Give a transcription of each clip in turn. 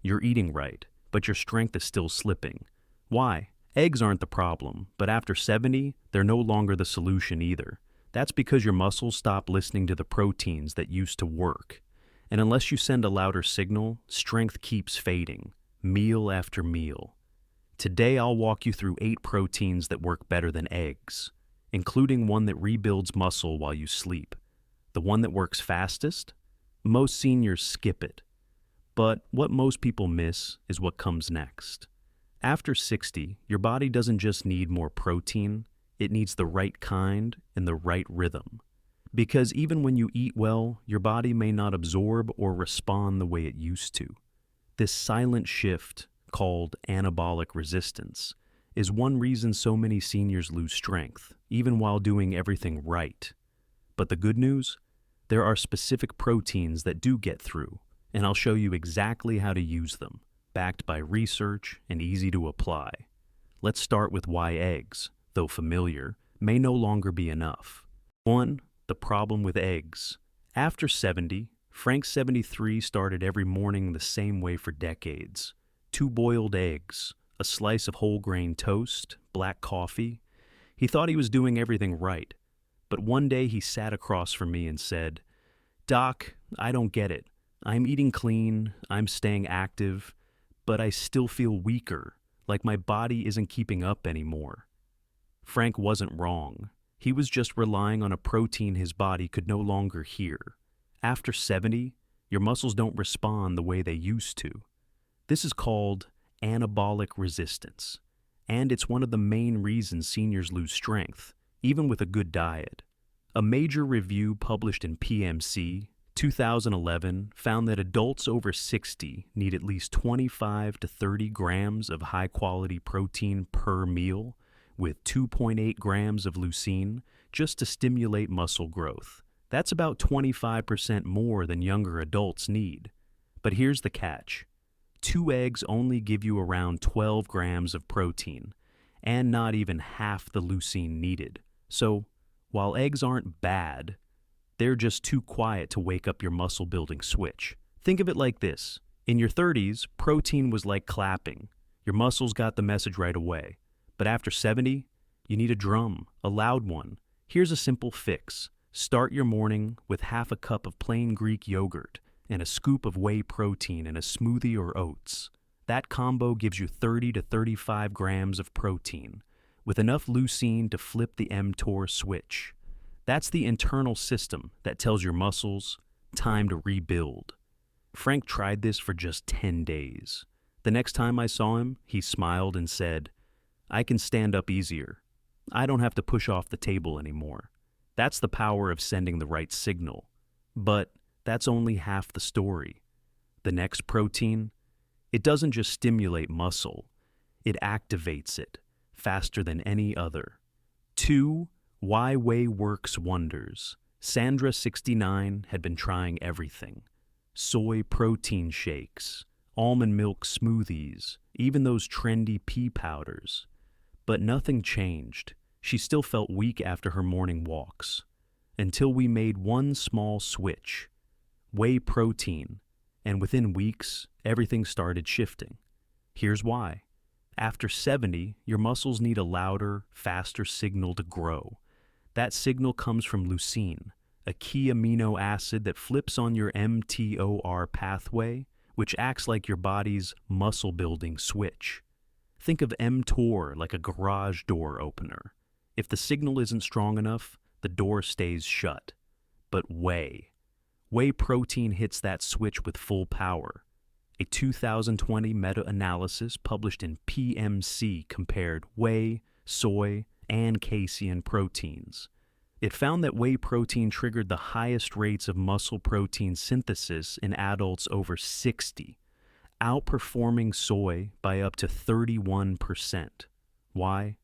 You're eating right, but your strength is still slipping. Why? Eggs aren't the problem, but after 70, they're no longer the solution either. That's because your muscles stop listening to the proteins that used to work. And unless you send a louder signal, strength keeps fading, meal after meal. Today I'll walk you through 8 proteins that work better than eggs, including one that rebuilds muscle while you sleep. The one that works fastest? Most seniors skip it. But what most people miss is what comes next. After 60, your body doesn't just need more protein, it needs the right kind and the right rhythm. Because even when you eat well, your body may not absorb or respond the way it used to. This silent shift, called anabolic resistance, is one reason so many seniors lose strength, even while doing everything right. But the good news? There are specific proteins that do get through, and I'll show you exactly how to use them, backed by research and easy to apply. Let's start with why eggs, though familiar, may no longer be enough. 1. The problem with eggs. After 70, Frank 73 started every morning the same way for decades. 2 boiled eggs, a slice of whole grain toast, black coffee. He thought he was doing everything right. But one day he sat across from me and said, "Doc, I don't get it. I'm eating clean, I'm staying active, but I still feel weaker, like my body isn't keeping up anymore." Frank wasn't wrong. He was just relying on a protein his body could no longer hear. After 70, your muscles don't respond the way they used to. This is called anabolic resistance, and it's one of the main reasons seniors lose strength, even with a good diet. A major review published in PMC 2011 found that adults over 60 need at least 25 to 30 grams of high-quality protein per meal, with 2.8 grams of leucine, just to stimulate muscle growth. That's about 25% more than younger adults need. But here's the catch. 2 eggs only give you around 12 grams of protein, and not even half the leucine needed. So, while eggs aren't bad, they're just too quiet to wake up your muscle-building switch. Think of it like this. In your 30s, protein was like clapping. Your muscles got the message right away. But after 70, you need a drum, a loud one. Here's a simple fix. Start your morning with half a cup of plain Greek yogurt and a scoop of whey protein in a smoothie or oats. That combo gives you 30 to 35 grams of protein, with enough leucine to flip the mTOR switch. That's the internal system that tells your muscles, time to rebuild. Frank tried this for just 10 days. The next time I saw him, he smiled and said, "I can stand up easier. I don't have to push off the table anymore." That's the power of sending the right signal. But that's only half the story. The next protein, it doesn't just stimulate muscle, it activates it faster than any other. 2. Why whey works wonders. Sandra, 69, had been trying everything. Soy protein shakes, almond milk smoothies, even those trendy pea powders. But nothing changed. She still felt weak after her morning walks. Until we made one small switch. Whey protein. And within weeks, everything started shifting. Here's why. After 70, your muscles need a louder, faster signal to grow. That signal comes from leucine, a key amino acid that flips on your mTOR pathway, which acts like your body's muscle-building switch. Think of mTOR like a garage door opener. If the signal isn't strong enough, the door stays shut. But whey protein hits that switch with full power. A 2020 meta-analysis published in PMC compared whey, soy, and casein proteins. It found that whey protein triggered the highest rates of muscle protein synthesis in adults over 60, outperforming soy by up to 31%. Why?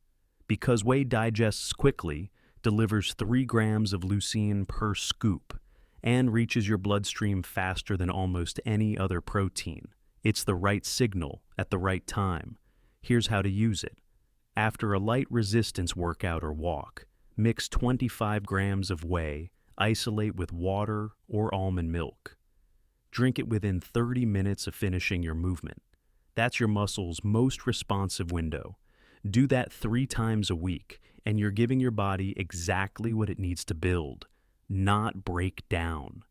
Because whey digests quickly, delivers 3 grams of leucine per scoop, and reaches your bloodstream faster than almost any other protein. It's the right signal at the right time. Here's how to use it. After a light resistance workout or walk, mix 25 grams of whey, isolate with water or almond milk. Drink it within 30 minutes of finishing your movement. That's your muscle's most responsive window. Do that 3 times a week, and you're giving your body exactly what it needs to build, not break down.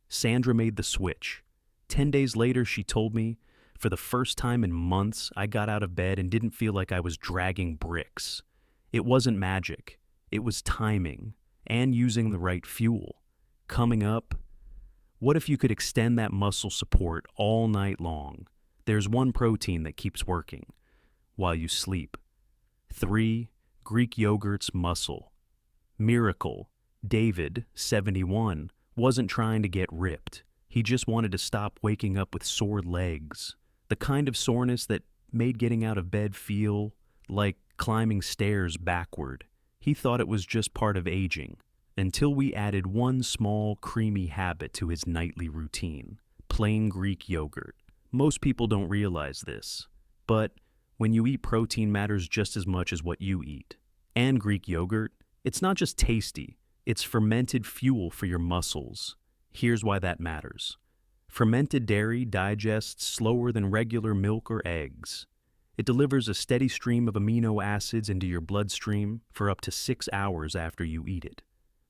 Sandra made the switch. 10 days later, she told me, for the first time in months, I got out of bed and didn't feel like I was dragging bricks. It wasn't magic. It was timing and using the right fuel. Coming up, what if you could extend that muscle support all night long? There's one protein that keeps working while you sleep. 3. Greek yogurt's muscle. Miracle. David, 71, wasn't trying to get ripped. He just wanted to stop waking up with sore legs. The kind of soreness that made getting out of bed feel like climbing stairs backward. He thought it was just part of aging, until we added one small, creamy habit to his nightly routine: plain Greek yogurt. Most people don't realize this, but when you eat, protein matters just as much as what you eat. And Greek yogurt, it's not just tasty, it's fermented fuel for your muscles. Here's why that matters. Fermented dairy digests slower than regular milk or eggs. It delivers a steady stream of amino acids into your bloodstream for up to 6 hours after you eat it.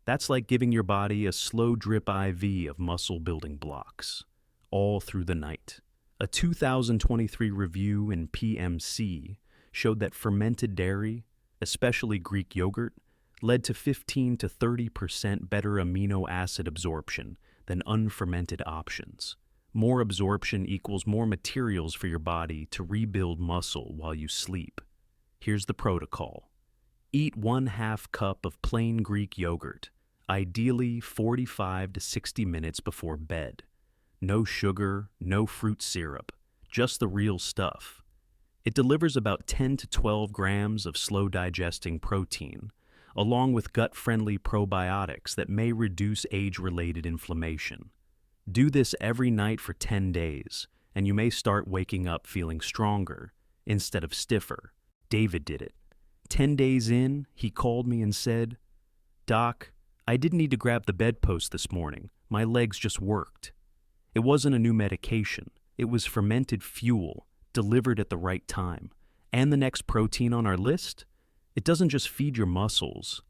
That's like giving your body a slow drip IV of muscle building blocks, all through the night. A 2023 review in PMC showed that fermented dairy, especially Greek yogurt, led to 15 to 30% better amino acid absorption than unfermented options. More absorption equals more materials for your body to rebuild muscle while you sleep. Here's the protocol. Eat 1/2 cup of plain Greek yogurt, ideally 45 to 60 minutes before bed. No sugar, no fruit syrup, just the real stuff. It delivers about 10 to 12 grams of slow-digesting protein, along with gut-friendly probiotics that may reduce age-related inflammation. Do this every night for 10 days, and you may start waking up feeling stronger instead of stiffer. David did it. 10 days in, he called me and said, "Doc, I didn't need to grab the bedpost this morning. My legs just worked." It wasn't a new medication. It was fermented fuel delivered at the right time. And the next protein on our list? It doesn't just feed your muscles.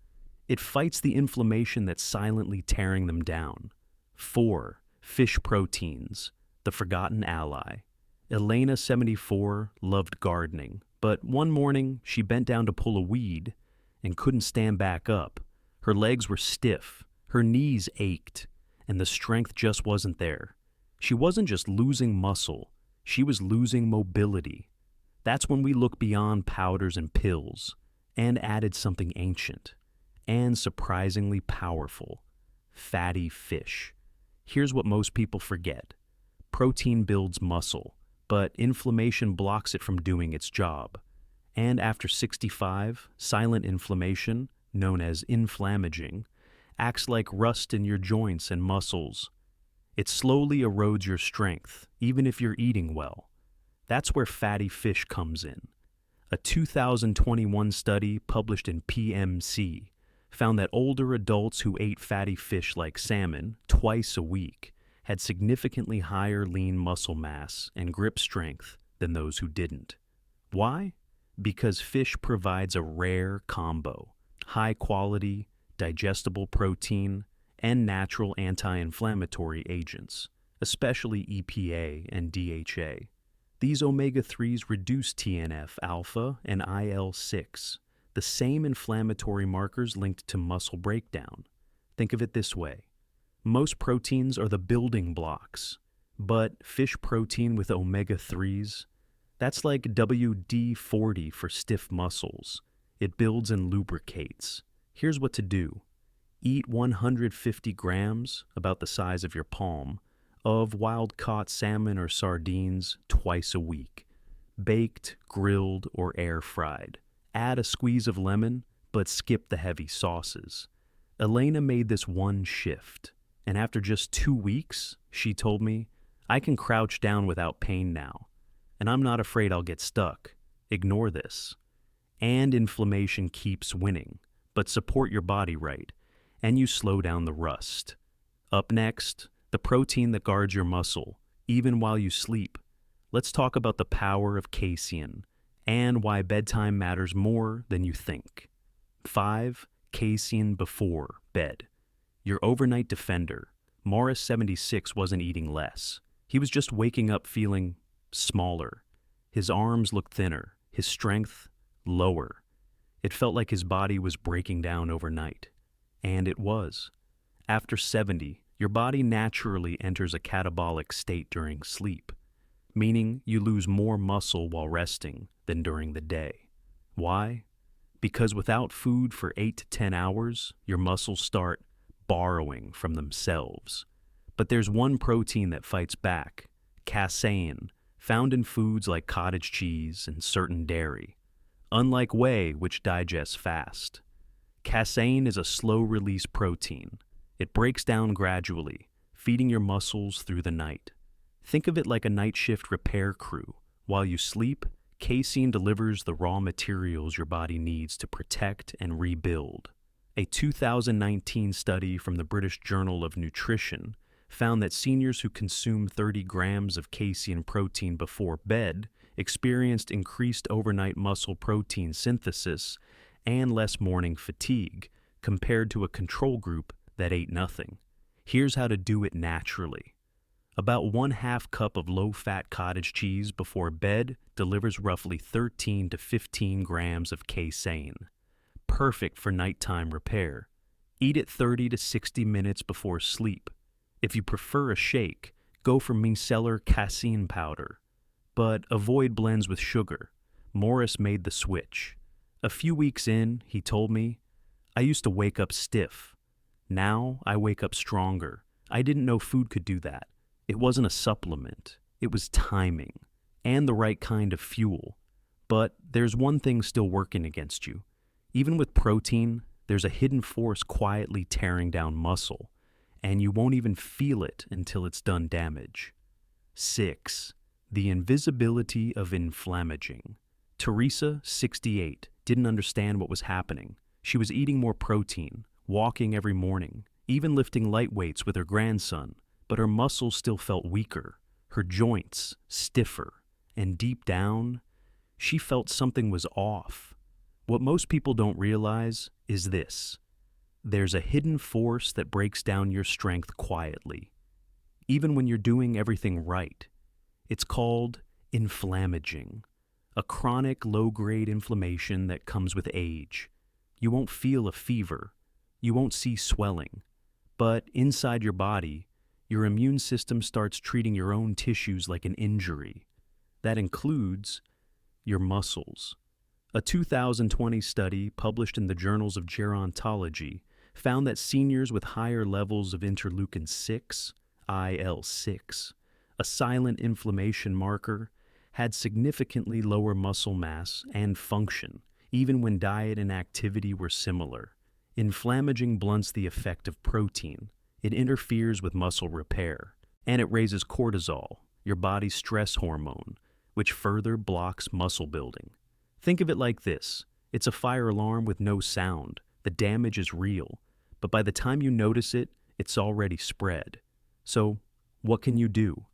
It fights the inflammation that's silently tearing them down. 4. Fish proteins, the forgotten ally. Elena, 74, loved gardening, but one morning she bent down to pull a weed and couldn't stand back up. Her legs were stiff, her knees ached, and the strength just wasn't there. She wasn't just losing muscle, she was losing mobility. That's when we look beyond powders and pills and added something ancient and surprisingly powerful: fatty fish. Here's what most people forget. Protein builds muscle, but inflammation blocks it from doing its job. And after 65, silent inflammation, known as inflammaging, acts like rust in your joints and muscles. It slowly erodes your strength, even if you're eating well. That's where fatty fish comes in. A 2021 study published in PMC found that older adults who ate fatty fish like salmon twice a week had significantly higher lean muscle mass and grip strength than those who didn't. Why? Because fish provides a rare combo: high quality, digestible protein, and natural anti-inflammatory agents, especially EPA and DHA. These omega-3s reduce TNF-alpha and IL-6, the same inflammatory markers linked to muscle breakdown. Think of it this way. Most proteins are the building blocks, but fish protein with omega-3s, that's like WD-40 for stiff muscles. It builds and lubricates. Here's what to do. Eat 150 grams, about the size of your palm, of wild-caught salmon or sardines twice a week. Baked, grilled, or air-fried. Add a squeeze of lemon, but skip the heavy sauces. Elena made this one shift, and after just 2 weeks, she told me, "I can crouch down without pain now, and I'm not afraid I'll get stuck. Ignore this." And inflammation keeps winning, but support your body right, and you slow down the rust. Up next, the protein that guards your muscle, even while you sleep. Let's talk about the power of casein and why bedtime matters more than you think. 5. Casein before bed. Your overnight defender. Morris 76 wasn't eating less. He was just waking up feeling smaller. His arms looked thinner, his strength lower. It felt like his body was breaking down overnight. And it was. After 70, your body naturally enters a catabolic state during sleep, meaning you lose more muscle while resting than during the day. Why? Because without food for 8 to 10 hours, your muscles start borrowing from themselves. But there's one protein that fights back, casein, found in foods like cottage cheese and certain dairy. Unlike whey, which digests fast, casein is a slow-release protein. It breaks down gradually, feeding your muscles through the night. Think of it like a night shift repair crew. While you sleep, casein delivers the raw materials your body needs to protect and rebuild. A 2019 study from the British Journal of Nutrition found that seniors who consumed 30 grams of casein protein before bed experienced increased overnight muscle protein synthesis and less morning fatigue compared to a control group that ate nothing. Here's how to do it naturally. About 1/2 cup of low-fat cottage cheese before bed delivers roughly 13 to 15 grams of casein. Perfect for nighttime repair. Eat it 30 to 60 minutes before sleep. If you prefer a shake, go for micellar casein powder. But avoid blends with sugar. Morris made the switch. A few weeks in, he told me, I used to wake up stiff. Now I wake up stronger. I didn't know food could do that. It wasn't a supplement. It was timing and the right kind of fuel. But there's one thing still working against you. Even with protein, there's a hidden force quietly tearing down muscle, and you won't even feel it until it's done damage. 6. The invisibility of inflammaging. Teresa, 68, didn't understand what was happening. She was eating more protein, walking every morning, even lifting light weights with her grandson, but her muscles still felt weaker, her joints stiffer, and deep down, she felt something was off. What most people don't realize is this. There's a hidden force that breaks down your strength quietly, even when you're doing everything right. It's called inflammaging, a chronic low-grade inflammation that comes with age. You won't feel a fever, you won't see swelling, but inside your body, your immune system starts treating your own tissues like an injury. That includes your muscles. A 2020 study published in the Journals of Gerontology found that seniors with higher levels of interleukin-6, IL-6, a silent inflammation marker, had significantly lower muscle mass and function, even when diet and activity were similar. Inflammaging blunts the effect of protein. It interferes with muscle repair, and it raises cortisol, your body's stress hormone, which further blocks muscle building. Think of it like this. It's a fire alarm with no sound. The damage is real, but by the time you notice it, it's already spread. So, what can you do?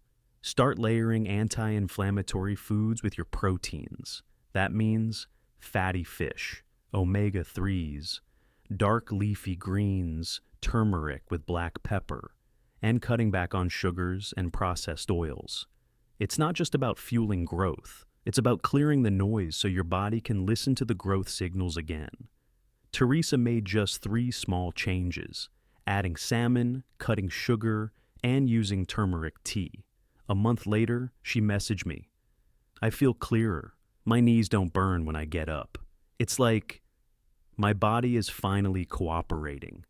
Start layering anti-inflammatory foods with your proteins. That means fatty fish, omega-3s, dark leafy greens, turmeric with black pepper, and cutting back on sugars and processed oils. It's not just about fueling growth. It's about clearing the noise so your body can listen to the growth signals again. Teresa made just 3 small changes, adding salmon, cutting sugar, and using turmeric tea. A month later, she messaged me. I feel clearer. My knees don't burn when I get up. It's like my body is finally cooperating.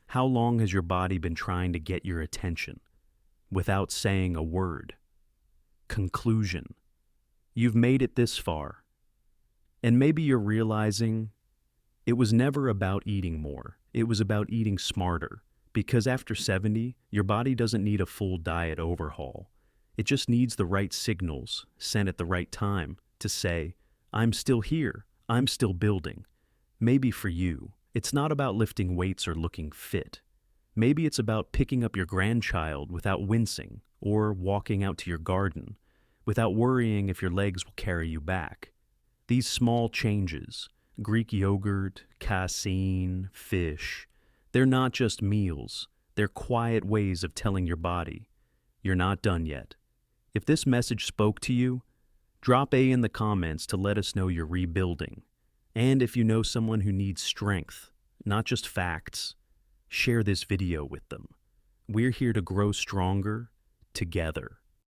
How long has your body been trying to get your attention without saying a word? Conclusion. You've made it this far. And maybe you're realizing it was never about eating more. It was about eating smarter. Because after 70, your body doesn't need a full diet overhaul. It just needs the right signals, sent at the right time, to say, I'm still here, I'm still building. Maybe for you, it's not about lifting weights or looking fit. Maybe it's about picking up your grandchild without wincing, or walking out to your garden without worrying if your legs will carry you back. These small changes, Greek yogurt, casein, fish, they're not just meals, they're quiet ways of telling your body, you're not done yet. If this message spoke to you, drop A in the comments to let us know you're rebuilding. And if you know someone who needs strength, not just facts, share this video with them. We're here to grow stronger together.